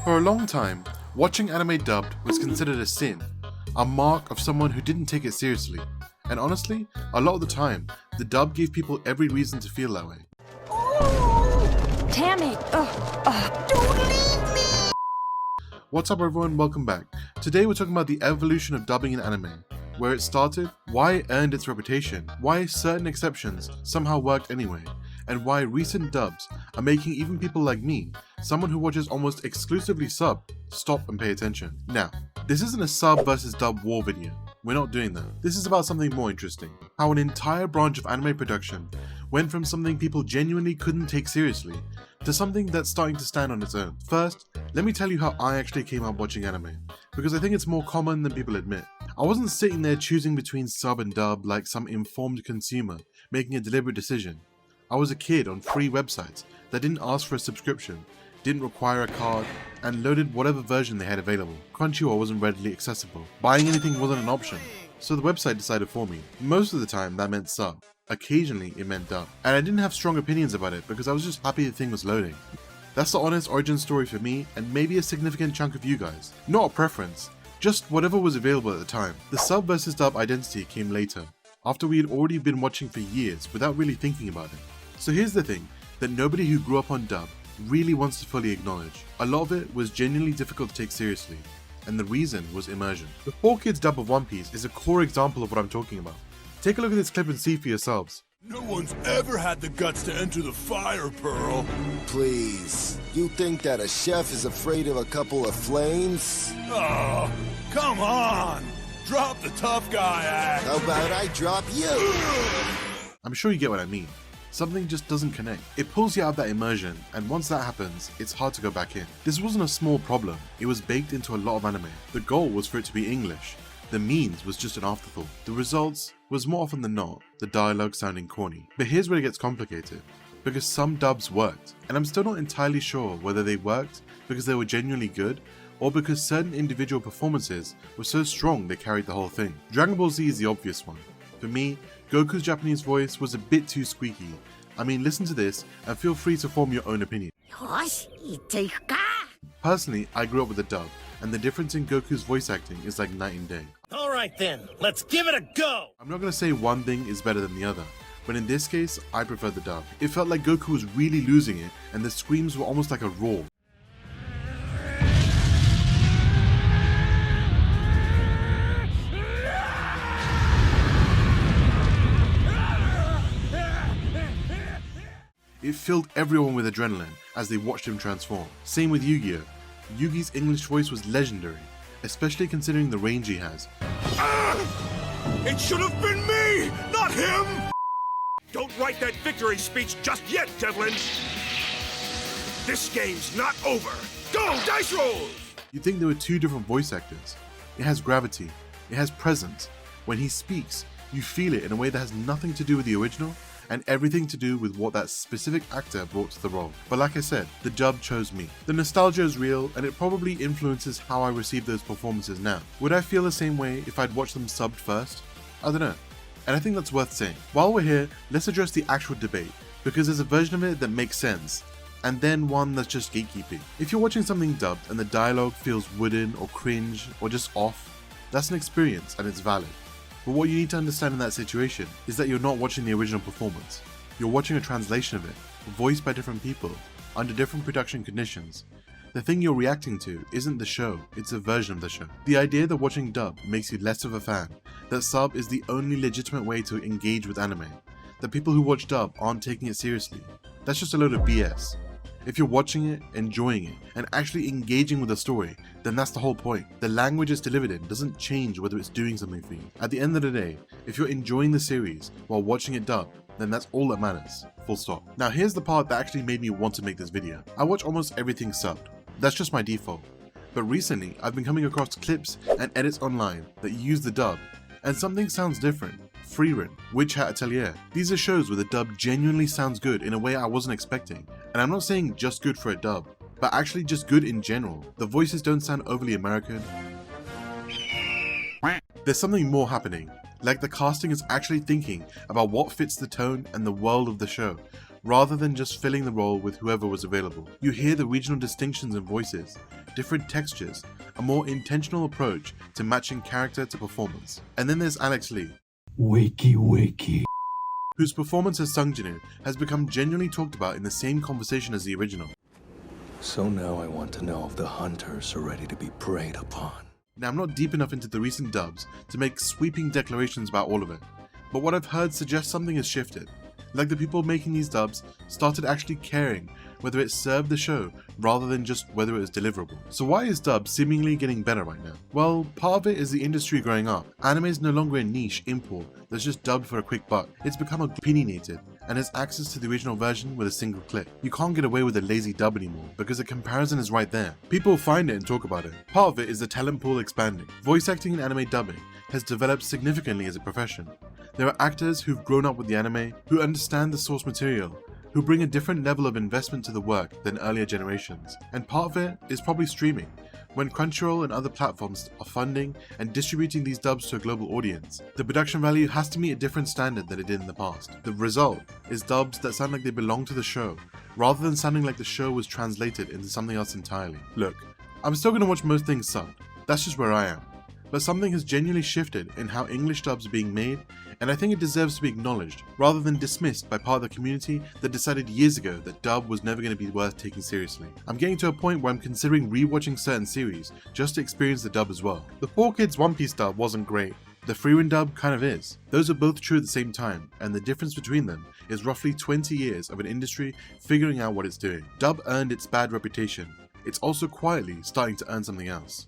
For a long time, watching anime dubbed was considered a sin, a mark of someone who didn't take it seriously. And honestly, a lot of the time, the dub gave people every reason to feel that way. Damn it! Don't leave me! What's up everyone, welcome back. Today we're talking about the evolution of dubbing in anime, where it started, why it earned its reputation, why certain exceptions somehow worked anyway, and why recent dubs are making even people like me, someone who watches almost exclusively sub, stop and pay attention. Now, this isn't a sub versus dub war video. We're not doing that. This is about something more interesting. How an entire branch of anime production went from something people genuinely couldn't take seriously to something that's starting to stand on its own. First, let me tell you how I actually came up watching anime, because I think it's more common than people admit. I wasn't sitting there choosing between sub and dub like some informed consumer making a deliberate decision. I was a kid on free websites that didn't ask for a subscription, didn't require a card, and loaded whatever version they had available. Crunchyroll wasn't readily accessible. Buying anything wasn't an option, so the website decided for me. Most of the time that meant sub. Occasionally it meant dub. And I didn't have strong opinions about it because I was just happy the thing was loading. That's the honest origin story for me and maybe a significant chunk of you guys. Not a preference, just whatever was available at the time. The sub versus dub identity came later, after we had already been watching for years without really thinking about it. So here's the thing that nobody who grew up on dub really wants to fully acknowledge. A lot of it was genuinely difficult to take seriously, and the reason was immersion. The 4Kids dub of One Piece is a core example of what I'm talking about. Take a look at this clip and see for yourselves. No one's ever had the guts to enter the fire, Pearl. Please, you think that a chef is afraid of a couple of flames? Oh, come on! Drop the tough guy act! How about I drop you? I'm sure you get what I mean. Something just doesn't connect. It pulls you out of that immersion, and once that happens, it's hard to go back in. This wasn't a small problem, it was baked into a lot of anime. The goal was for it to be English. The means was just an afterthought. The results was more often than not, the dialogue sounding corny. But here's where it gets complicated, because some dubs worked, and I'm still not entirely sure whether they worked because they were genuinely good, or because certain individual performances were so strong they carried the whole thing. Dragon Ball Z is the obvious one. For me, Goku's Japanese voice was a bit too squeaky. I mean, listen to this and feel free to form your own opinion. Personally, I grew up with a dub, and the difference in Goku's voice acting is like night and day. Alright then, let's give it a go! I'm not gonna say one thing is better than the other, but in this case, I prefer the dub. It felt like Goku was really losing it, and the screams were almost like a roar. It filled everyone with adrenaline as they watched him transform. Same with Yu-Gi-Oh! Yugi's English voice was legendary, especially considering the range he has. It should have been me, not him! Don't write that victory speech just yet, Devlin! This game's not over! Go, dice roll! You'd think there were two different voice actors. It has gravity, it has presence. When he speaks, you feel it in a way that has nothing to do with the original, and everything to do with what that specific actor brought to the role. But like I said, the dub chose me. The nostalgia is real, and it probably influences how I receive those performances now. Would I feel the same way if I'd watched them subbed first? I don't know. And I think that's worth saying. While we're here, let's address the actual debate, because there's a version of it that makes sense, and then one that's just gatekeeping. If you're watching something dubbed and the dialogue feels wooden or cringe or just off, that's an experience and it's valid. But what you need to understand in that situation is that you're not watching the original performance. You're watching a translation of it, voiced by different people, under different production conditions. The thing you're reacting to isn't the show, it's a version of the show. The idea that watching dub makes you less of a fan, that sub is the only legitimate way to engage with anime, that people who watch dub aren't taking it seriously, that's just a load of BS. If you're watching it, enjoying it, and actually engaging with the story, then that's the whole point. The language it's delivered in doesn't change whether it's doing something for you. At the end of the day, if you're enjoying the series while watching it dubbed, then that's all that matters. Full stop. Now here's the part that actually made me want to make this video. I watch almost everything subbed. That's just my default. But recently, I've been coming across clips and edits online that use the dub, and something sounds different. Frieren, Witch Hat Atelier. These are shows where the dub genuinely sounds good in a way I wasn't expecting. And I'm not saying just good for a dub, but actually just good in general. The voices don't sound overly American. There's something more happening, like the casting is actually thinking about what fits the tone and the world of the show, rather than just filling the role with whoever was available. You hear the regional distinctions in voices, different textures, a more intentional approach to matching character to performance. And then there's Alex Lee, whose performance as Sung Jin-woo has become genuinely talked about in the same conversation as the original. So now I want to know if the hunters are ready to be preyed upon. Now, I'm not deep enough into the recent dubs to make sweeping declarations about all of it, but what I've heard suggests something has shifted. Like the people making these dubs started actually caring whether it served the show rather than just whether it was deliverable. So why is dub seemingly getting better right now? Well, part of it is the industry growing up. Anime is no longer a niche import that's just dubbed for a quick buck. It's become opinionated and has access to the original version with a single click. You can't get away with a lazy dub anymore because the comparison is right there. People find it and talk about it. Part of it is the talent pool expanding. Voice acting and anime dubbing has developed significantly as a profession. There are actors who've grown up with the anime, who understand the source material, who bring a different level of investment to the work than earlier generations. And part of it is probably streaming. When Crunchyroll and other platforms are funding and distributing these dubs to a global audience, the production value has to meet a different standard than it did in the past. The result is dubs that sound like they belong to the show, rather than sounding like the show was translated into something else entirely. Look, I'm still gonna watch most things subbed, that's just where I am. But something has genuinely shifted in how English dubs are being made, and I think it deserves to be acknowledged, rather than dismissed by part of the community that decided years ago that dub was never going to be worth taking seriously. I'm getting to a point where I'm considering rewatching certain series just to experience the dub as well. The 4Kids One Piece dub wasn't great. The Freewind dub kind of is. Those are both true at the same time, and the difference between them is roughly 20 years of an industry figuring out what it's doing. Dub earned its bad reputation. It's also quietly starting to earn something else.